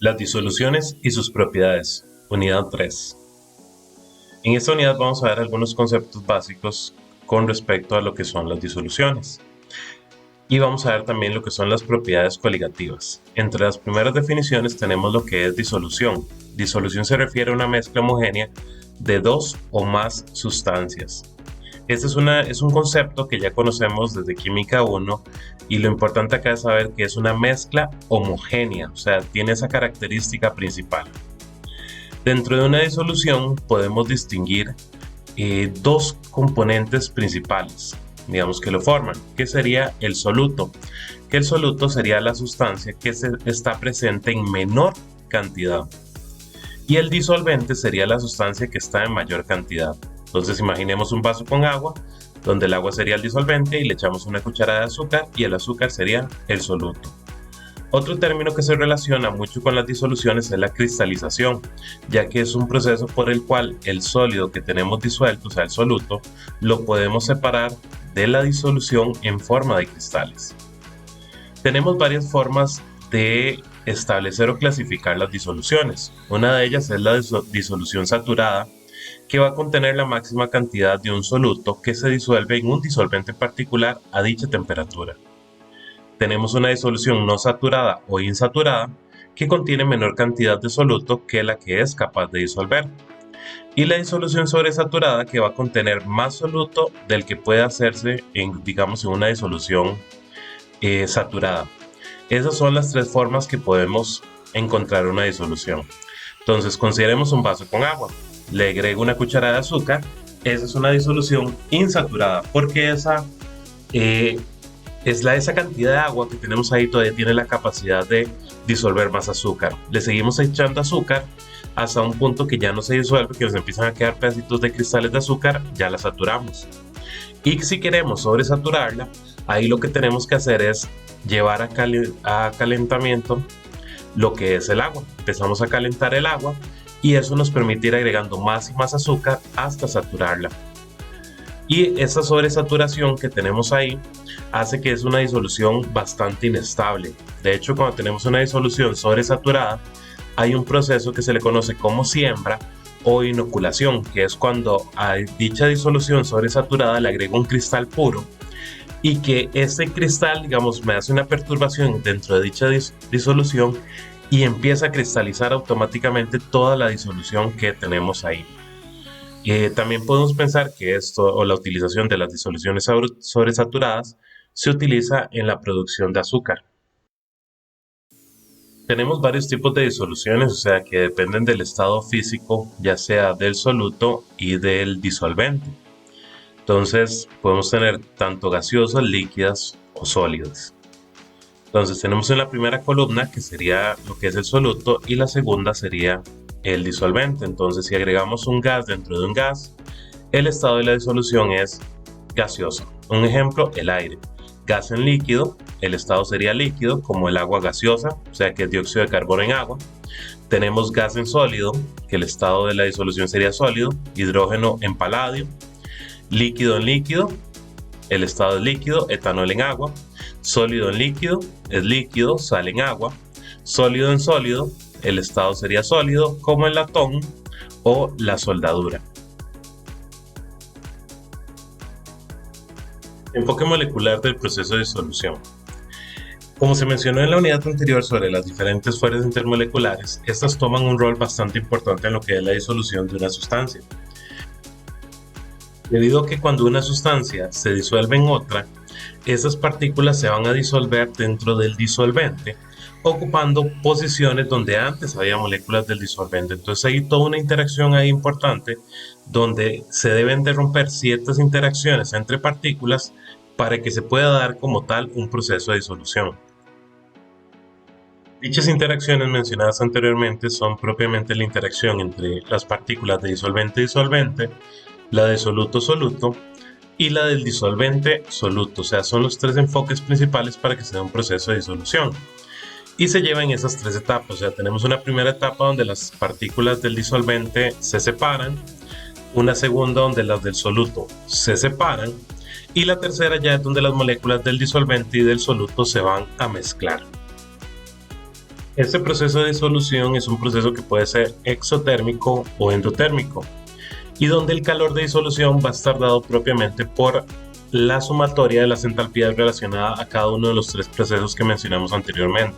Las disoluciones y sus propiedades, unidad 3. En esta unidad vamos a ver algunos conceptos básicos con respecto a lo que son las disoluciones. Y vamos a ver también lo que son las propiedades coligativas. Entre las primeras definiciones tenemos lo que es disolución. Disolución se refiere a una mezcla homogénea de dos o más sustancias. Este es un concepto que ya conocemos desde Química 1 y lo importante acá es saber que es una mezcla homogénea, o sea, tiene esa característica principal. Dentro de una disolución podemos distinguir dos componentes principales, digamos, que lo forman, que sería el soluto, que el soluto sería la sustancia que está presente en menor cantidad, y el disolvente sería la sustancia que está en mayor cantidad. Entonces imaginemos un vaso con agua, donde el agua sería el disolvente y le echamos una cucharada de azúcar y el azúcar sería el soluto. Otro término que se relaciona mucho con las disoluciones es la cristalización, ya que es un proceso por el cual el sólido que tenemos disuelto, o sea el soluto, lo podemos separar de la disolución en forma de cristales. Tenemos varias formas de establecer o clasificar las disoluciones. Una de ellas es la disolución saturada, que va a contener la máxima cantidad de un soluto que se disuelve en un disolvente particular a dicha temperatura. Tenemos una disolución no saturada o insaturada, que contiene menor cantidad de soluto que la que es capaz de disolver. Y la disolución sobresaturada, que va a contener más soluto del que puede hacerse en una disolución saturada. Esas son las tres formas que podemos encontrar una disolución. Entonces consideremos un vaso con agua. Le agrego una cucharada de azúcar. Esa es una disolución insaturada, porque esa cantidad de agua que tenemos ahí todavía tiene la capacidad de disolver más azúcar. Le seguimos echando azúcar hasta un punto que ya no se disuelve, que nos empiezan a quedar pedacitos de cristales de azúcar, ya la saturamos. Y si queremos sobresaturarla, ahí lo que tenemos que hacer es llevar a calentamiento lo que es el agua. Empezamos a calentar el agua y eso nos permite ir agregando más y más azúcar hasta saturarla. Y esa sobresaturación que tenemos ahí hace que es una disolución bastante inestable. De hecho, cuando tenemos una disolución sobresaturada, hay un proceso que se le conoce como siembra o inoculación, que es cuando a dicha disolución sobresaturada le agrego un cristal puro y que ese cristal, digamos, me hace una perturbación dentro de dicha disolución y empieza a cristalizar automáticamente toda la disolución que tenemos ahí. También podemos pensar que esto o la utilización de las disoluciones sobresaturadas se utiliza en la producción de azúcar. Tenemos varios tipos de disoluciones, o sea que dependen del estado físico, ya sea del soluto y del disolvente. Entonces podemos tener tanto gaseosas, líquidas o sólidas. Entonces tenemos en la primera columna que sería lo que es el soluto y la segunda sería el disolvente. Entonces si agregamos un gas dentro de un gas, el estado de la disolución es gaseoso. Un ejemplo, el aire. Gas en líquido, el estado sería líquido, como el agua gaseosa, o sea que es dióxido de carbono en agua. Tenemos gas en sólido, que el estado de la disolución sería sólido, hidrógeno en paladio. Líquido en líquido, el estado es líquido, etanol en agua. Sólido en líquido, es líquido, sal en agua. Sólido en sólido, el estado sería sólido, como el latón o la soldadura. Enfoque molecular del proceso de disolución. Como se mencionó en la unidad anterior sobre las diferentes fuerzas intermoleculares, estas toman un rol bastante importante en lo que es la disolución de una sustancia. Debido a que cuando una sustancia se disuelve en otra, esas partículas se van a disolver dentro del disolvente, ocupando posiciones donde antes había moléculas del disolvente. Entonces hay toda una interacción ahí importante donde se deben de romper ciertas interacciones entre partículas para que se pueda dar como tal un proceso de disolución. Dichas interacciones mencionadas anteriormente son propiamente la interacción entre las partículas de disolvente-disolvente, la de soluto-soluto y la del disolvente-soluto, o sea, son los tres enfoques principales para que se dé un proceso de disolución. Y se lleva en esas tres etapas, o sea, tenemos una primera etapa donde las partículas del disolvente se separan, una segunda donde las del soluto se separan, y la tercera ya es donde las moléculas del disolvente y del soluto se van a mezclar. Este proceso de disolución es un proceso que puede ser exotérmico o endotérmico, y donde el calor de disolución va a estar dado propiamente por la sumatoria de las entalpías relacionadas a cada uno de los tres procesos que mencionamos anteriormente.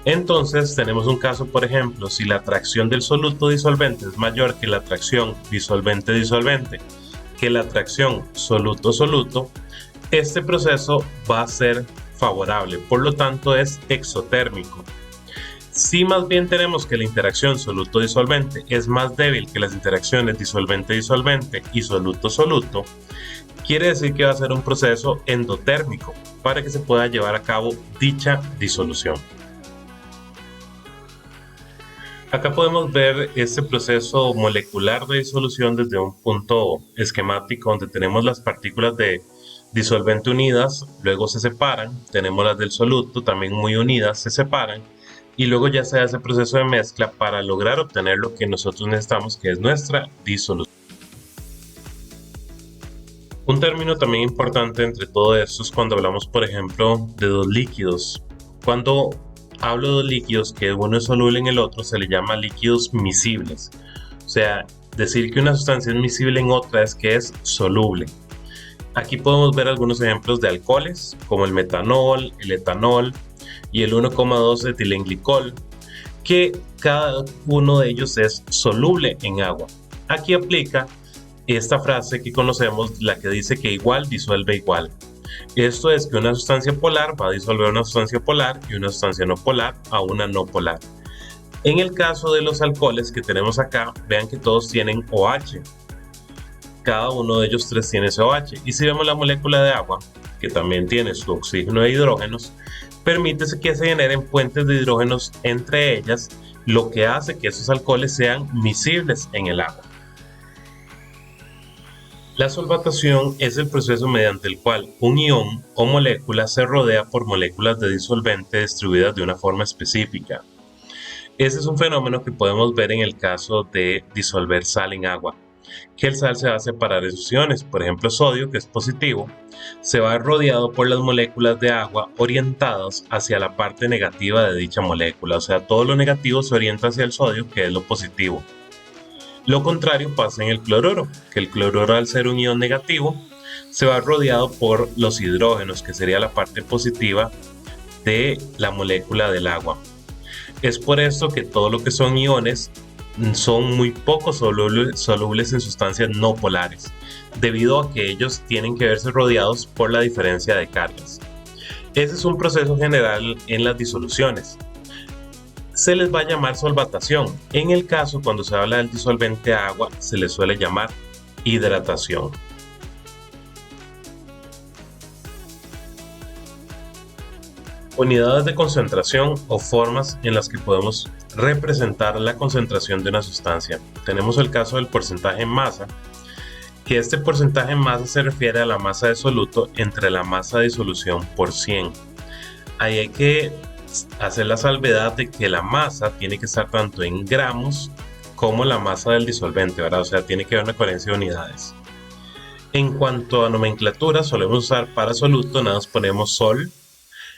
Entonces tenemos un caso, por ejemplo, si la atracción del soluto disolvente es mayor que la atracción disolvente-disolvente, que la atracción soluto-soluto, este proceso va a ser favorable, por lo tanto es exotérmico. Si más bien tenemos que la interacción soluto-disolvente es más débil que las interacciones disolvente-disolvente y soluto-soluto, quiere decir que va a ser un proceso endotérmico para que se pueda llevar a cabo dicha disolución. Acá podemos ver este proceso molecular de disolución desde un punto esquemático donde tenemos las partículas de disolvente unidas, luego se separan, tenemos las del soluto también muy unidas, se separan, y luego ya se hace el proceso de mezcla para lograr obtener lo que nosotros necesitamos, que es nuestra disolución. Un término también importante entre todo esto es cuando hablamos, por ejemplo, de dos líquidos. Cuando hablo de dos líquidos que uno es soluble en el otro, se le llama líquidos miscibles. O sea, decir que una sustancia es miscible en otra es que es soluble. Aquí podemos ver algunos ejemplos de alcoholes, como el metanol, el etanol y el 1,2 etilenglicol, que cada uno de ellos es soluble en agua. Aquí aplica esta frase que conocemos, la que dice que igual disuelve igual. Esto es que una sustancia polar va a disolver una sustancia polar y una sustancia no polar a una no polar. En el caso de los alcoholes que tenemos acá, vean que todos tienen OH. Cada uno de ellos tres tiene ese OH. Y si vemos la molécula de agua, que también tiene su oxígeno de hidrógenos, permite que se generen puentes de hidrógenos entre ellas, lo que hace que esos alcoholes sean miscibles en el agua. La solvatación es el proceso mediante el cual un ion o molécula se rodea por moléculas de disolvente distribuidas de una forma específica. Ese es un fenómeno que podemos ver en el caso de disolver sal en agua, que el sal se va a separar en sus iones. Por ejemplo, sodio, que es positivo, se va rodeado por las moléculas de agua orientadas hacia la parte negativa de dicha molécula. O sea, todo lo negativo se orienta hacia el sodio, que es lo positivo. Lo contrario pasa en el cloruro, que el cloruro, al ser un ion negativo, se va rodeado por los hidrógenos, que sería la parte positiva de la molécula del agua. Es por esto que todo lo que son iones son muy poco solubles en sustancias no polares, debido a que ellos tienen que verse rodeados por la diferencia de cargas. Ese es un proceso general en las disoluciones. Se les va a llamar solvatación. En el caso, cuando se habla del disolvente agua, se les suele llamar hidratación. Unidades de concentración o formas en las que podemos representar la concentración de una sustancia. Tenemos el caso del porcentaje en masa, que este porcentaje en masa se refiere a la masa de soluto entre la masa de disolución por 100. Ahí hay que hacer la salvedad de que la masa tiene que estar tanto en gramos como la masa del disolvente, ¿verdad? O sea, tiene que haber una coherencia de unidades. En cuanto a nomenclatura, solemos usar para soluto, nada más ponemos sol.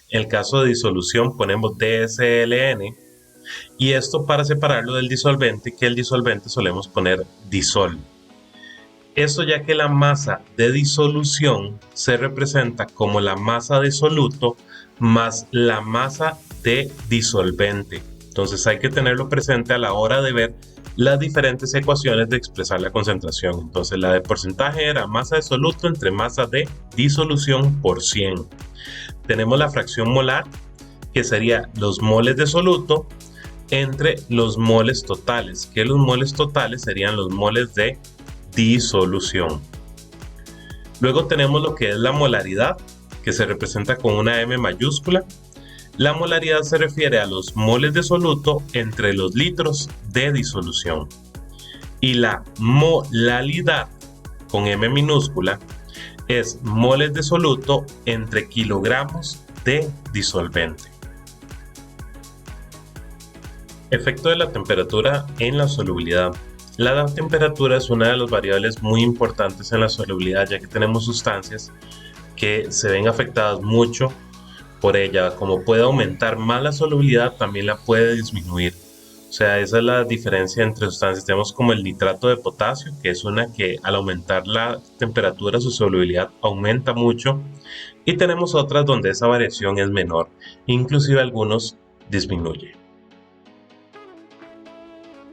En el caso de disolución ponemos DSLN. Y esto para separarlo del disolvente, que el disolvente solemos poner disol. Esto ya que la masa de disolución se representa como la masa de soluto más la masa de disolvente. Entonces hay que tenerlo presente a la hora de ver las diferentes ecuaciones de expresar la concentración. Entonces la de porcentaje era masa de soluto entre masa de disolución por 100. Tenemos la fracción molar, que sería los moles de soluto entre los moles totales, que los moles totales serían los moles de disolución. Luego tenemos lo que es la molaridad, que se representa con una M mayúscula. La molaridad se refiere a los moles de soluto entre los litros de disolución. Y la molalidad, con M minúscula, es moles de soluto entre kilogramos de disolvente. Efecto de la temperatura en la solubilidad. La temperatura es una de las variables muy importantes en la solubilidad, ya que tenemos sustancias que se ven afectadas mucho por ella, como puede aumentar más la solubilidad, también la puede disminuir. O sea, esa es la diferencia entre sustancias. Tenemos como el nitrato de potasio, que es una que al aumentar la temperatura, su solubilidad aumenta mucho. Y tenemos otras donde esa variación es menor, inclusive algunos disminuye.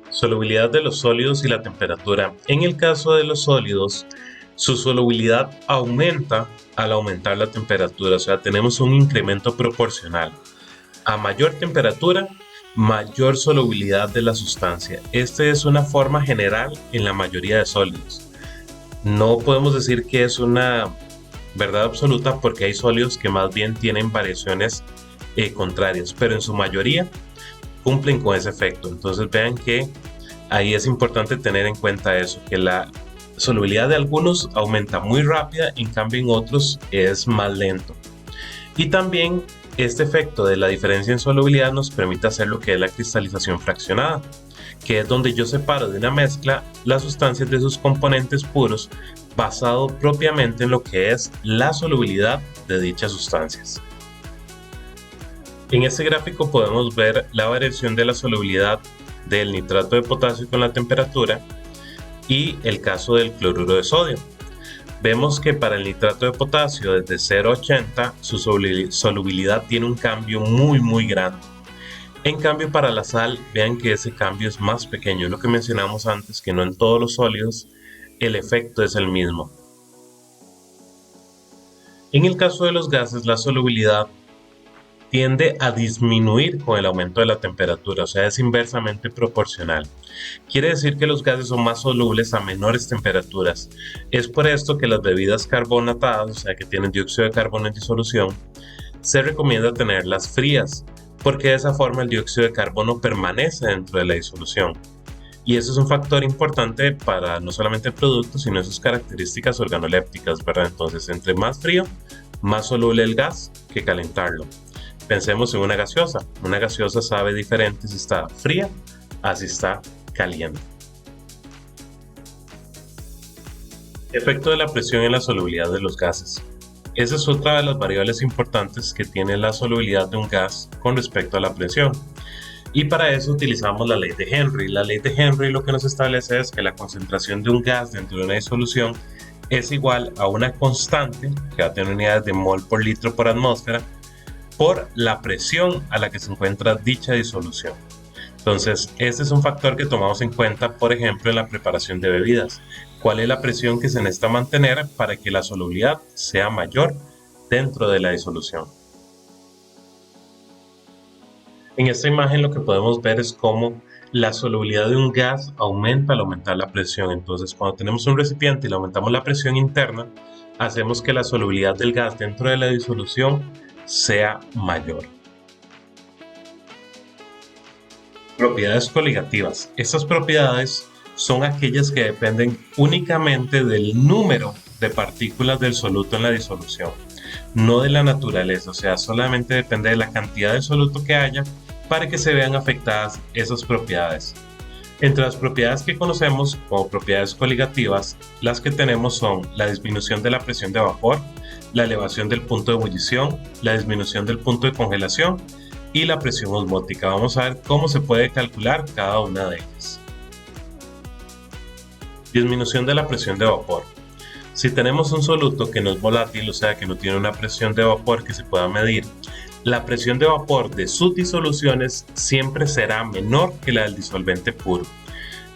Solubilidad de los sólidos y la temperatura. En el caso de los sólidos, su solubilidad aumenta al aumentar la temperatura, o sea, tenemos un incremento proporcional. A mayor temperatura, mayor solubilidad de la sustancia. Esta es una forma general en la mayoría de sólidos. No podemos decir que es una verdad absoluta porque hay sólidos que más bien tienen variaciones contrarias, pero en su mayoría cumplen con ese efecto. Entonces vean que ahí es importante tener en cuenta eso, que la solubilidad de algunos aumenta muy rápida, en cambio en otros es más lento. Y también este efecto de la diferencia en solubilidad nos permite hacer lo que es la cristalización fraccionada, que es donde yo separo de una mezcla las sustancias de sus componentes puros basado propiamente en lo que es la solubilidad de dichas sustancias. En este gráfico podemos ver la variación de la solubilidad del nitrato de potasio con la temperatura y el caso del cloruro de sodio. Vemos que para el nitrato de potasio desde 0,80 su solubilidad tiene un cambio muy grande. En cambio para la sal, vean que ese cambio es más pequeño, lo que mencionamos antes, que no en todos los sólidos el efecto es el mismo. En el caso de los gases, la solubilidad tiende a disminuir con el aumento de la temperatura, o sea, es inversamente proporcional. Quiere decir que los gases son más solubles a menores temperaturas. Es por esto que las bebidas carbonatadas, o sea, que tienen dióxido de carbono en disolución, se recomienda tenerlas frías, porque de esa forma el dióxido de carbono permanece dentro de la disolución. Y eso es un factor importante para no solamente el producto, sino sus características organolépticas, ¿verdad? Entonces, entre más frío, más soluble el gas que calentarlo. Pensemos en una gaseosa. Una gaseosa sabe diferente si está fría a si está caliente. Efecto de la presión en la solubilidad de los gases. Esa es otra de las variables importantes que tiene la solubilidad de un gas con respecto a la presión. Y para eso utilizamos la ley de Henry. La ley de Henry lo que nos establece es que la concentración de un gas dentro de una disolución es igual a una constante, que va a tener unidades de mol por litro por atmósfera, por la presión a la que se encuentra dicha disolución. Entonces, este es un factor que tomamos en cuenta, por ejemplo, en la preparación de bebidas. ¿Cuál es la presión que se necesita mantener para que la solubilidad sea mayor dentro de la disolución? En esta imagen lo que podemos ver es cómo la solubilidad de un gas aumenta al aumentar la presión. Entonces, cuando tenemos un recipiente y le aumentamos la presión interna, hacemos que la solubilidad del gas dentro de la disolución sea mayor. Propiedades coligativas. Estas propiedades son aquellas que dependen únicamente del número de partículas del soluto en la disolución, no de la naturaleza, o sea, solamente depende de la cantidad de soluto que haya para que se vean afectadas esas propiedades. Entre las propiedades que conocemos como propiedades coligativas, las que tenemos son la disminución de la presión de vapor, la elevación del punto de ebullición, la disminución del punto de congelación y la presión osmótica. Vamos a ver cómo se puede calcular cada una de ellas. Disminución de la presión de vapor. Si tenemos un soluto que no es volátil, o sea que no tiene una presión de vapor que se pueda medir, la presión de vapor de sus disoluciones siempre será menor que la del disolvente puro.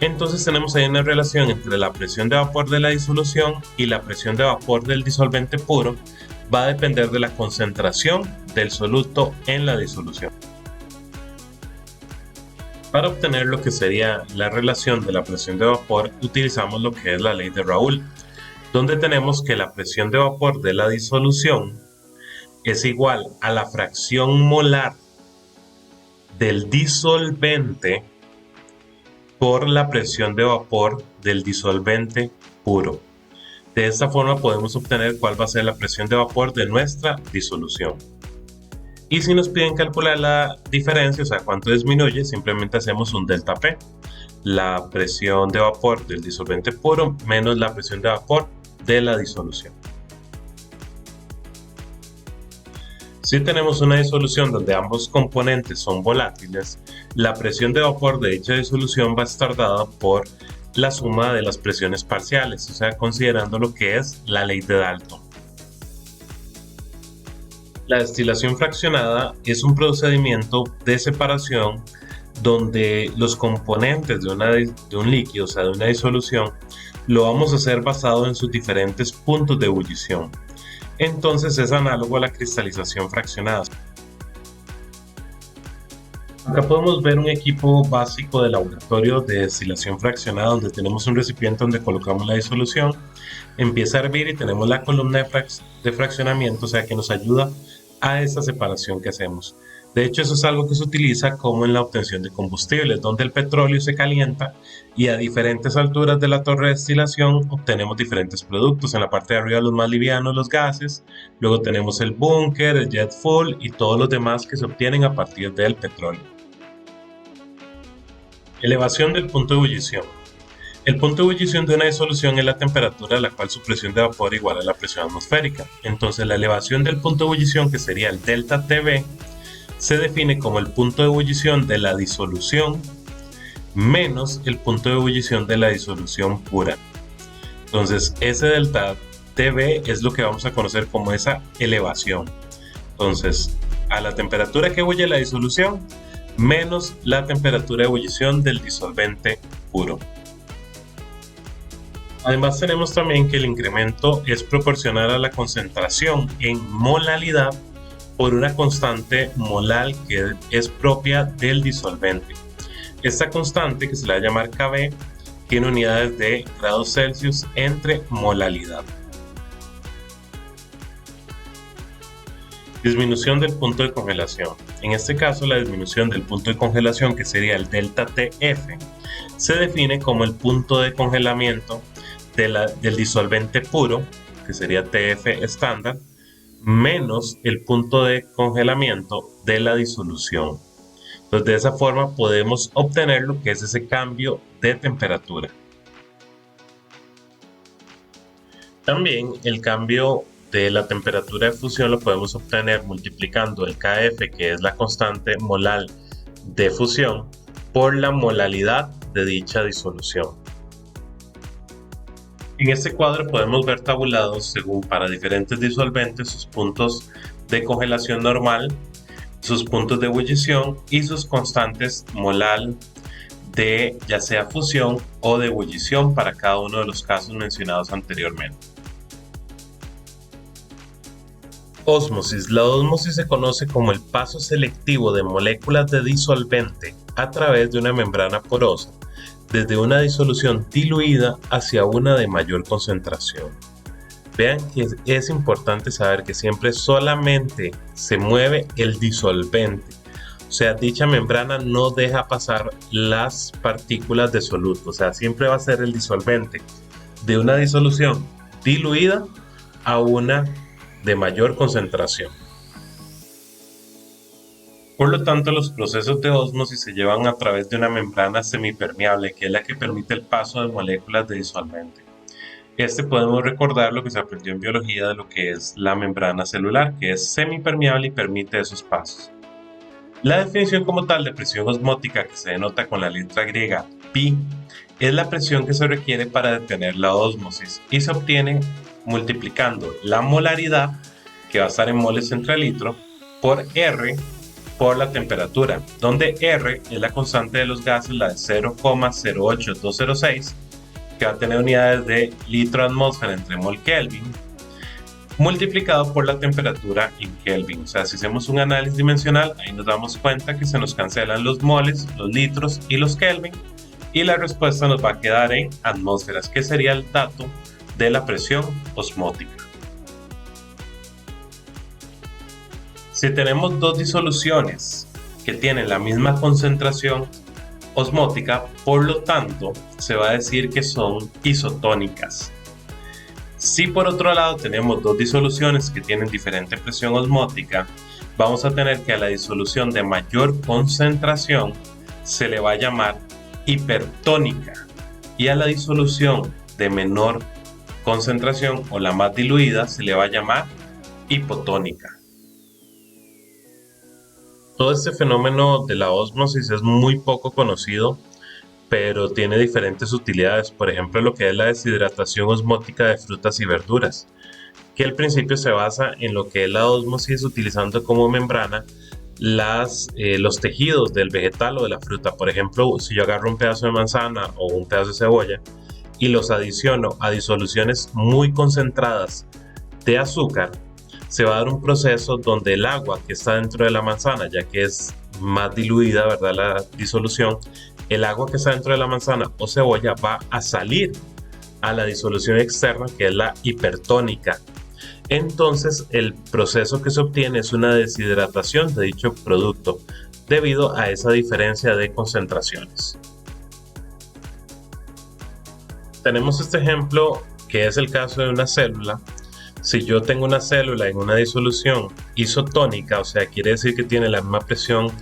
Entonces tenemos ahí una relación entre la presión de vapor de la disolución y la presión de vapor del disolvente puro. Va a depender de la concentración del soluto en la disolución. Para obtener lo que sería la relación de la presión de vapor, utilizamos lo que es la ley de Raoult, donde tenemos que la presión de vapor de la disolución es igual a la fracción molar del disolvente por la presión de vapor del disolvente puro. De esta forma podemos obtener cuál va a ser la presión de vapor de nuestra disolución. Y si nos piden calcular la diferencia, o sea, cuánto disminuye, simplemente hacemos un delta P. La presión de vapor del disolvente puro menos la presión de vapor de la disolución. Si tenemos una disolución donde ambos componentes son volátiles, la presión de vapor de dicha disolución va a estar dada por la suma de las presiones parciales, o sea, considerando lo que es la ley de Dalton. La destilación fraccionada es un procedimiento de separación donde los componentes de un líquido, o sea, de una disolución, lo vamos a hacer basado en sus diferentes puntos de ebullición. Entonces es análogo a la cristalización fraccionada. Acá podemos ver un equipo básico de laboratorio de destilación fraccionada donde tenemos un recipiente donde colocamos la disolución, empieza a hervir y tenemos la columna de fraccionamiento, o sea que nos ayuda a esa separación que hacemos. De hecho, eso es algo que se utiliza como en la obtención de combustibles, donde el petróleo se calienta y a diferentes alturas de la torre de destilación obtenemos diferentes productos. En la parte de arriba los más livianos, los gases, luego tenemos el búnker, el jet fuel y todos los demás que se obtienen a partir del petróleo. Elevación del punto de ebullición. El punto de ebullición de una disolución es la temperatura a la cual su presión de vapor iguala a la presión atmosférica. Entonces la elevación del punto de ebullición, que sería el delta TV, se define como el punto de ebullición de la disolución menos el punto de ebullición de la disolución pura. Entonces ese delta TV es lo que vamos a conocer como esa elevación. Entonces, a la temperatura que ebulle la disolución menos la temperatura de ebullición del disolvente puro. Además tenemos también que el incremento es proporcional a la concentración en molalidad por una constante molal que es propia del disolvente. Esta constante, que se le va a llamar Kb, tiene unidades de grados Celsius entre molalidad. Disminución del punto de congelación. En este caso, la disminución del punto de congelación, que sería el delta TF, se define como el punto de congelamiento del disolvente puro, que sería TF estándar, menos el punto de congelamiento de la disolución. Entonces, de esa forma podemos obtener lo que es ese cambio de temperatura. También el cambio de la temperatura de fusión lo podemos obtener multiplicando el Kf, que es la constante molal de fusión, por la molalidad de dicha disolución. En este cuadro podemos ver tabulados, según para diferentes disolventes, sus puntos de congelación normal, sus puntos de ebullición y sus constantes molal de ya sea fusión o de ebullición para cada uno de los casos mencionados anteriormente. Ósmosis. La ósmosis se conoce como el paso selectivo de moléculas de disolvente a través de una membrana porosa, desde una disolución diluida hacia una de mayor concentración. Vean que es importante saber que siempre solamente se mueve el disolvente, o sea, dicha membrana no deja pasar las partículas de soluto, o sea, siempre va a ser el disolvente de una disolución diluida a una de mayor concentración. Por lo tanto, los procesos de ósmosis se llevan a través de una membrana semipermeable, que es la que permite el paso de moléculas de disolvente. Podemos recordar lo que se aprendió en biología de lo que es la membrana celular, que es semipermeable y permite esos pasos. La definición como tal de presión osmótica, que se denota con la letra griega pi, es la presión que se requiere para detener la ósmosis y se obtiene multiplicando la molaridad, que va a estar en moles entre litro, por R por la temperatura, donde R es la constante de los gases, la de 0,08206, que va a tener unidades de litro atmósfera entre mol Kelvin, multiplicado por la temperatura en Kelvin. O sea, si hacemos un análisis dimensional, ahí nos damos cuenta que se nos cancelan los moles, los litros y los Kelvin, y la respuesta nos va a quedar en atmósferas, que sería el dato de la presión osmótica. Si tenemos dos disoluciones que tienen la misma concentración osmótica, por lo tanto, se va a decir que son isotónicas. Si por otro lado tenemos dos disoluciones que tienen diferente presión osmótica, vamos a tener que a la disolución de mayor concentración se le va a llamar hipertónica y a la disolución de menor concentración o la más diluida se le va a llamar hipotónica. Todo este fenómeno de la ósmosis es muy poco conocido, pero tiene diferentes utilidades. Por ejemplo, lo que es la deshidratación osmótica de frutas y verduras, que al principio se basa en lo que es la ósmosis utilizando como membrana los tejidos del vegetal o de la fruta. Por ejemplo, si yo agarro un pedazo de manzana o un pedazo de cebolla y los adiciono a disoluciones muy concentradas de azúcar, se va a dar un proceso donde el agua que está dentro de la manzana, ya que es más diluida, ¿verdad?, la disolución, el agua que está dentro de la manzana o cebolla va a salir a la disolución externa, que es la hipertónica. Entonces el proceso que se obtiene es una deshidratación de dicho producto debido a esa diferencia de concentraciones. Tenemos este ejemplo que es el caso de una célula. Si yo tengo una célula en una disolución isotónica, o sea, quiere decir que tiene la misma presión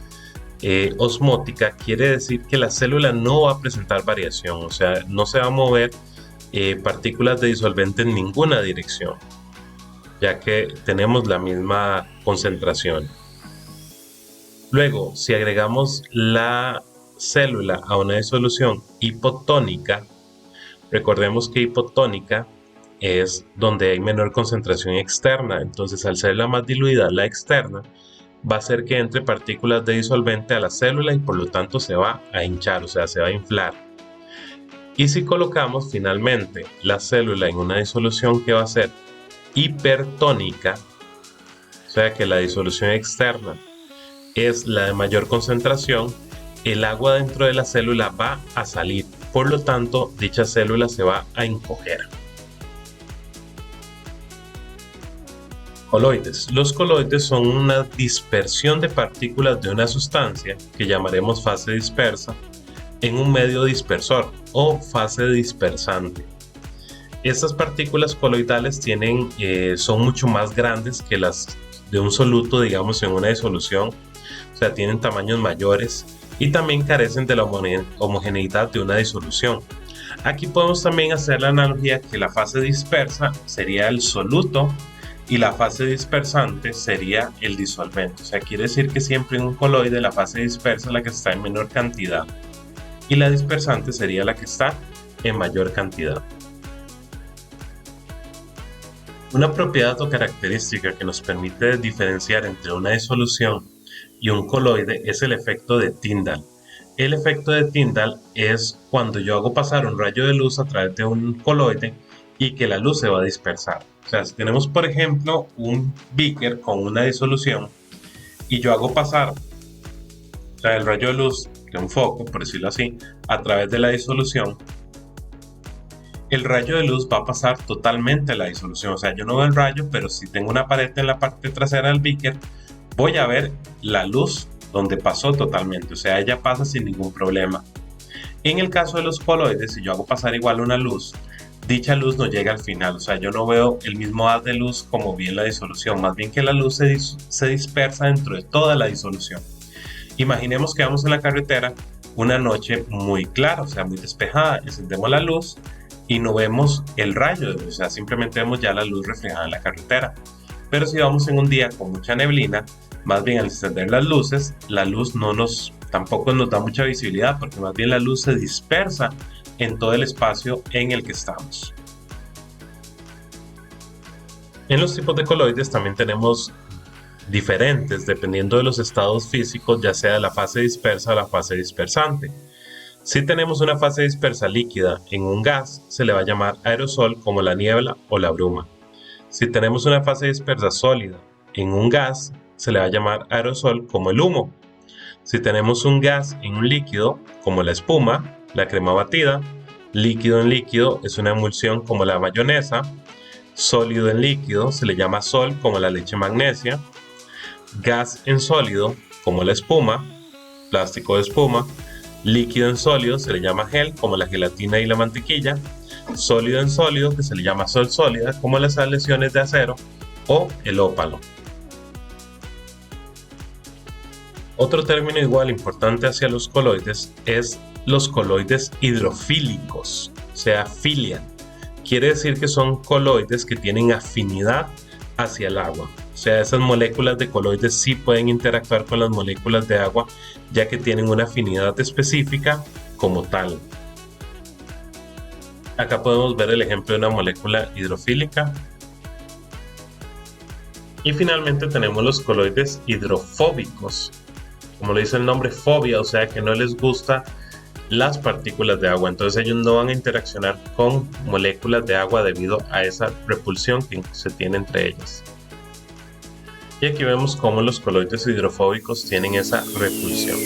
osmótica, quiere decir que la célula no va a presentar variación, o sea, no se va a mover partículas de disolvente en ninguna dirección, ya que tenemos la misma concentración. Luego, si agregamos la célula a una disolución hipotónica, recordemos que hipotónica es donde hay menor concentración externa, entonces al ser la más diluida, la externa, va a hacer que entre partículas de disolvente a la célula y por lo tanto se va a hinchar, o sea, se va a inflar. Y si colocamos finalmente la célula en una disolución que va a ser hipertónica, o sea que la disolución externa es la de mayor concentración, el agua dentro de la célula va a salir, por lo tanto dicha célula se va a encoger. Coloides. Los coloides son una dispersión de partículas de una sustancia que llamaremos fase dispersa en un medio dispersor o fase dispersante. Estas partículas coloidales son mucho más grandes que las de un soluto, digamos, en una disolución, o sea, tienen tamaños mayores y también carecen de la homogeneidad de una disolución. Aquí podemos también hacer la analogía que la fase dispersa sería el soluto y la fase dispersante sería el disolvente. O sea, quiere decir que siempre en un coloide la fase dispersa es la que está en menor cantidad y la dispersante sería la que está en mayor cantidad. Una propiedad o característica que nos permite diferenciar entre una disolución y un coloide es el efecto de Tyndall. El efecto de Tyndall es cuando yo hago pasar un rayo de luz a través de un coloide y que la luz se va a dispersar. O sea, si tenemos, por ejemplo, un beaker con una disolución y yo hago pasar, o sea, el rayo de luz de un foco, por decirlo así, a través de la disolución, el rayo de luz va a pasar totalmente a la disolución. O sea, yo no veo el rayo, pero si tengo una pared en la parte trasera del beaker, voy a ver la luz donde pasó totalmente. O sea, ella pasa sin ningún problema. En el caso de los coloides, si yo hago pasar igual una luz, dicha luz no llega al final. O sea, yo no veo el mismo haz de luz como vi en la disolución. Más bien que la luz se dispersa dentro de toda la disolución. Imaginemos que vamos en la carretera una noche muy clara, o sea, muy despejada. Encendemos la luz y no vemos el rayo de luz, o sea, simplemente vemos ya la luz reflejada en la carretera. Pero si vamos en un día con mucha neblina, más bien al encender las luces, la luz tampoco nos da mucha visibilidad, porque más bien la luz se dispersa en todo el espacio en el que estamos. En los tipos de coloides también tenemos diferentes dependiendo de los estados físicos, ya sea de la fase dispersa o la fase dispersante. Si tenemos una fase dispersa líquida en un gas, se le va a llamar aerosol, como la niebla o la bruma. Si tenemos una fase dispersa sólida en un gas, se le va a llamar aerosol, como el humo. Si tenemos un gas en un líquido, como la espuma, la crema batida, líquido en líquido es una emulsión como la mayonesa, sólido en líquido se le llama sol, como la leche magnesia, gas en sólido, como la espuma, plástico de espuma, líquido en sólido se le llama gel, como la gelatina y la mantequilla, sólido en sólido, que se le llama sal sólida, como las aleaciones de acero o el ópalo. Otro término igual importante hacia los coloides es los coloides hidrofílicos, o sea, filia. Quiere decir que son coloides que tienen afinidad hacia el agua. O sea, esas moléculas de coloides sí pueden interactuar con las moléculas de agua, ya que tienen una afinidad específica como tal. Acá podemos ver el ejemplo de una molécula hidrofílica. Y finalmente tenemos los coloides hidrofóbicos. Como lo dice el nombre, fobia, o sea que no les gusta las partículas de agua. Entonces ellos no van a interaccionar con moléculas de agua debido a esa repulsión que se tiene entre ellas. Y aquí vemos cómo los coloides hidrofóbicos tienen esa repulsión.